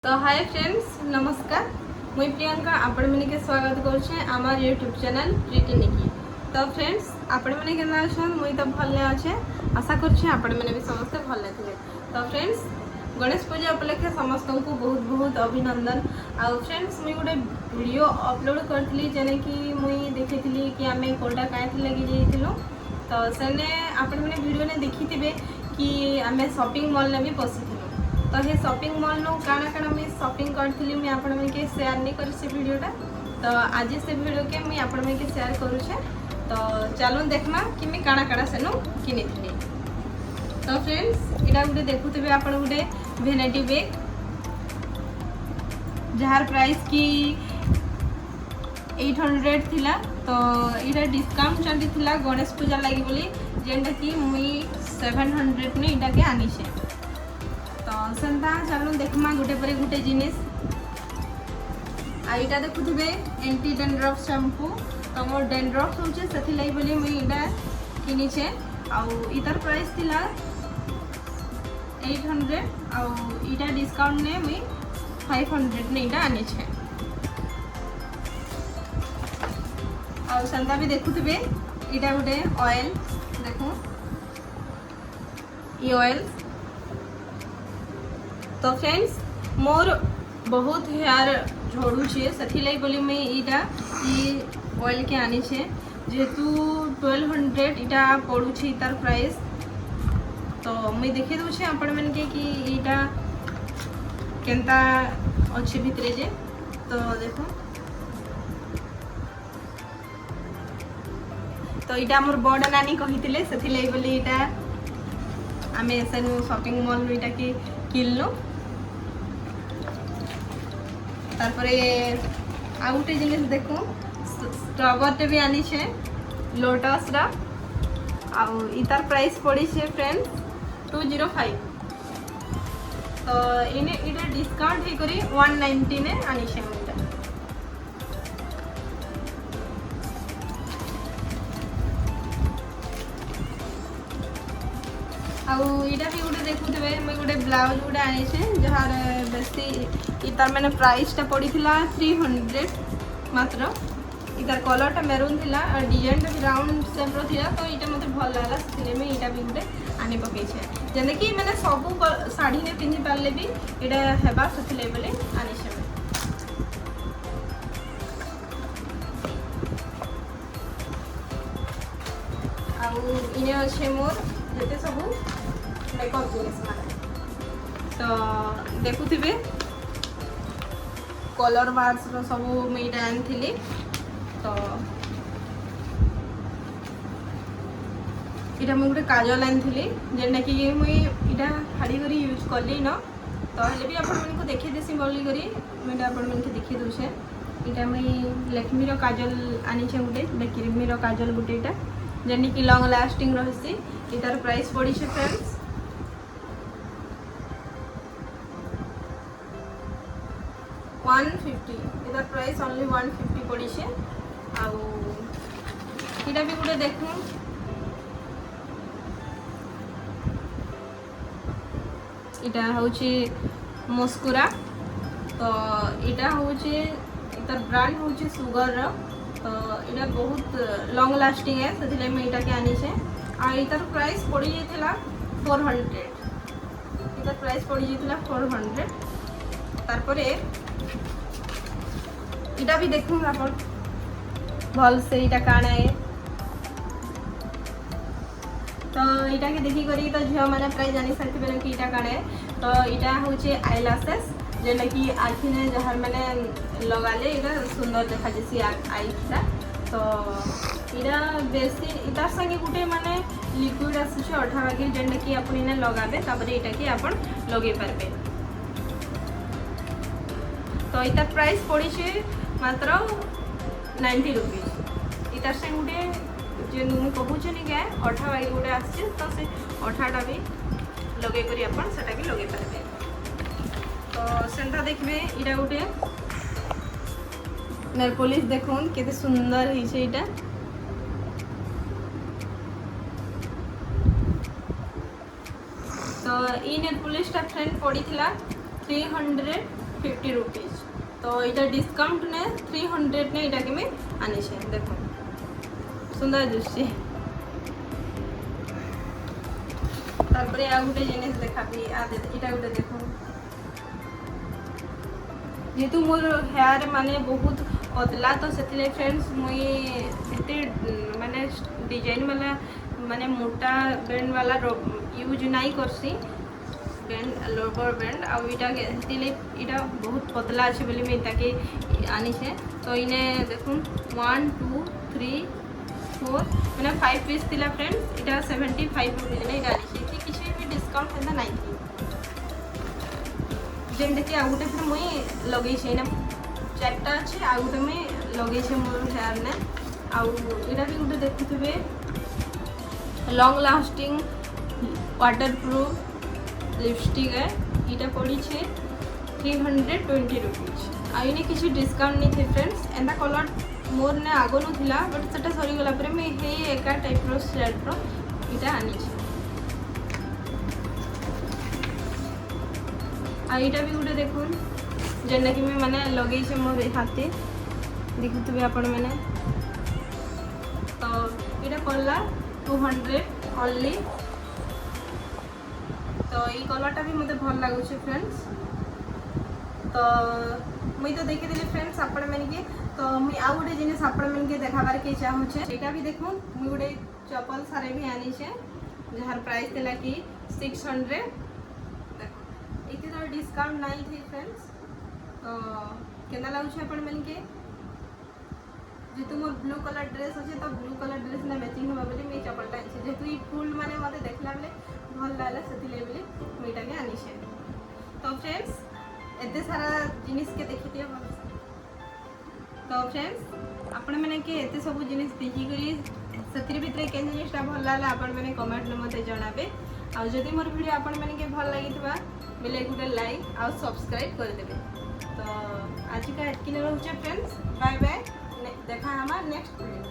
तो hi friends नमस्कार मुई प्रियंका आपण मैंने के स्वागत करुचे आमार यूट्यूब चैनल प्रीति निकी। तो फ्रेंड्स आपण मैंने केना अछन मुई तो भल अच्छे आशा करुचे आपण मैंने भी समस्त भल थे। तो फ्रेंड्स गणेश पूजा उपलक्षे समस्त को बहुत बहुत अभिनंदन। आउ फ्रेंड्स मुई गोटे वीडियो अपलोड करथली जेने कि मुई देखिथली कि आमे कोटा कायथि लगी जाइथिलो। तो सेने आपण मैंने वीडियो ने देखिथिबे कि आमे शॉपिंग मॉल ने भी पसिथिलो। तो ये शॉपिंग मॉल नो काना काना मैं शॉपिंग करथली मैं आपण में के शेयर नहीं करी से वीडियोटा। तो आज से वीडियो के मैं आपण में के शेयर करूछे। तो चलो देखमा कि मैं काना काना सेनो किनिथली। तो फ्रेंड्स इडा गुटे देखुतबे आपण गुटे वैनिटी बैग जार प्राइस की 800 थिला। तो इडा डिस्काउंट चली थिला गणेश पूजा लागि बोली जेंटा कि मुई 700 ने इडा के आनी छे। तो सेंता चलो देखमा गोटे पर गोटे जिनिस आईटा देखुथिबे एंटी डेंड्रफ शैम्पू। तो मोर डेंड्रफ होचे सेथि लाई बोली मुई इडा किनी छे। आउ इतर प्राइस थिला 800 आउ इडा डिस्काउंट ने मुई 500 ने इडा आनी छे। आउ सेंता भी देखुथिबे इडा गोटे ऑयल देखो ये ऑयल। तो फ्रेंड्स मोर बहुत हेयर झड़ू छे सेथि लाई बोली मैं इटा ई ऑयल के आनी छे जेतु 1200 इटा पड़ू छे तार प्राइस। तो मैं देखि दउ छे आपण मन के कि इटा केनता अच्छे भितरे जे। तो देखो तो इटा मोर बड़ नानी कहितिले सेथि लाई बोली इटा आमे सेनु शॉपिंग मॉल इटा के किनलो। तारपरे आ गोटे जिनिस देखो स्क्रबर भी आनी छे लोटस रा। आउ इतार प्राइस पड़ी छे फ्रेंड्स 205। तो इने इटा डिस्काउंट ही करी 190 ने आनी छे मुटा। आउ इटा भी गोटे देखुथिबे मैं गोटे ब्लाउज गोटे आनी छे जहार बेसी इतार मैंने प्राइस टा पड़ी थिला 300 मात्र। इतार कलर टा मेरून थिला और डिजाइन टा राउंड शेप रो थिला। तो इटा मते भल लागला सेले में इटा भी गोटे आनी पकै छे जेने कि मैंने सब साड़ी ने पिन्ही पारले भी इटा हेबा सेले बोले आनी छे। आउ इने अच्छे मोर जेते सब मेकअप जिनिस माने। तो देखुथिबे कलर बार्स रो सब मुई आनी। तो इटा मुझे गोटे काजल आनी जेनटा कि मुई इटा फाड़ी करी यूज कली न। तो हेले भी आपण मन को देखि देसी बोली करी मैं आपण मन के देखि दउछे। इटा मुई लक्ष्मी रो काजल आनी छे गोटे क्रीमी रो काजल गोटे इटा जेनी कि लॉन्ग लास्टिंग रहसी। इतार प्राइस पड़ी छे फ्रेंड्स 150। इधर प्राइस ओनली 150 पड़ी छे। आउ इटा भी गोटे देखू इटा होची मस्कुरा। तो इटा होची इतर ब्रांड होची सुगर रो। तो इटा बहुत लॉन्ग लास्टिंग है सेथिले मैं इटा के आनी छे। आ इतर प्राइस पड़ी जेथिला 400। इतर प्राइस पड़ी जेथिला 400। तारपरे इटा भी देखूँ आप भल से इटा काना है। तो इटा के देखी करी तो झियो माने प्राय जानी साथी कि इटा काना है। तो इटा होचे आईलासेस जेना कि आखि ने जहार माने लगाले इटा सुंदर देखा जैसी आईटा। तो इटा बेसी इतार संगे गुटे माने लिक्विड आसुचे 18 बागी जेना कि आपण इने लगाबे तापरे इटा कि आपण लगे पारबे। तो इतार प्राइस पड़ी छे मात्र 90 रुपीज। इतार से गोटे जे मुझे कहूचे नहीं क्या 18 बागी गोटे आसे। तो से 18टा भी लगे करी अपन सेटा भी लगे पारबे। तो सेंता देखबे इटा गोटे नेल पॉलिश देखुन केते सुंदर ही छे इटा। तो ई नेल पॉलिश टा फ्रेंड पड़ी थिला 300 50 रुपीज। तो इटा डिस्काउंट ने 300 ने इटा के मैं आनी छे। देखो सुंदर दृश्य। तारपरे आ गुटे जिनिस देखाबी इटा गुटे देखो जेहेतु मोर हेयर माने बहुत पतला तो से फ्रेंड्स मुई एते माने डिजाइन वाला माने मोटा बैंड वाला यूज नहीं करसी बैंड लोअर बैंड आ इटा इटा बहुत पतला अच्छे बोली मैं इटा के आनी छे। तो इने देखो 1 2 3 4 मैंने 5 पीस थिला फ्रेंड्स इटा 75 रुपीज ने इटा आनी छे। किसी भी डिस्काउंट हेता नहीं थी जेम देखिए आ गुटे फिर मुई लगे छे ना 4टा अच्छे आ गुटे मैं लगे छे मोर हेयर ने आउ इटा भी गुटे देखुथिबे लॉन्ग लास्टिंग वाटरप्रूफ लिपस्टिक है इटा पड़ी छे 320 रुपीज। आ इने किसी डिस्काउंट नहीं थे फ्रेंड्स एंदा कलर मोर ने आगो न थिला बट सेटा सरी गला परे मैं हे एका टाइप रो शेड रो इटा आनी छे। आ इटा भी गुटे देखुन जेना कि मैं माने लगे छे मोर हाथे देखुथबे आपण माने। तो इटा पड़ला 200 ओनली। तो ये कलरटा भी मते भल लागु छे फ्रेंड्स। तो मुई तो देखि देली फ्रेंड्स आपण माने के। तो मुई आ गुटे जिनिस आपण माने के देखाबार के चाहू छे एटा भी देखो मुई गुटे चप्पल सारे भी आनी छे जहार प्राइस देला कि 600। इतना डिस्काउंट नहीं थी फ्रेंड्स। तो केना लागु छे आपण मन के जेतु मोर ब्लू कलर ड्रेस अच्छे तो ब्लू कलर ड्रेस ना मैचिंग होबा बोली मैं चप्पलटा आनी छे जेतु ई फुल माने मते देखला बेले भल लागला सेतिले बोली मुईटा के आनी छे। तो फ्रेंड्स एते सारा जिनिस के देखि दियो भल। तो फ्रेंड्स आपण माने के एते सब जिनिस देखि करी सेतिर भितरे के जिनिसटा भल लागला आपण माने कमेंट में मते जणाबे। आ जदि मोर वीडियो आपण माने के भल लागितबा बेले गुटे लाइक और सब्सक्राइब कर देबे। तो आज का एतकी रहउछे फ्रेंड्स बाय बाय देखा हमार नेक्स्ट वीडियो।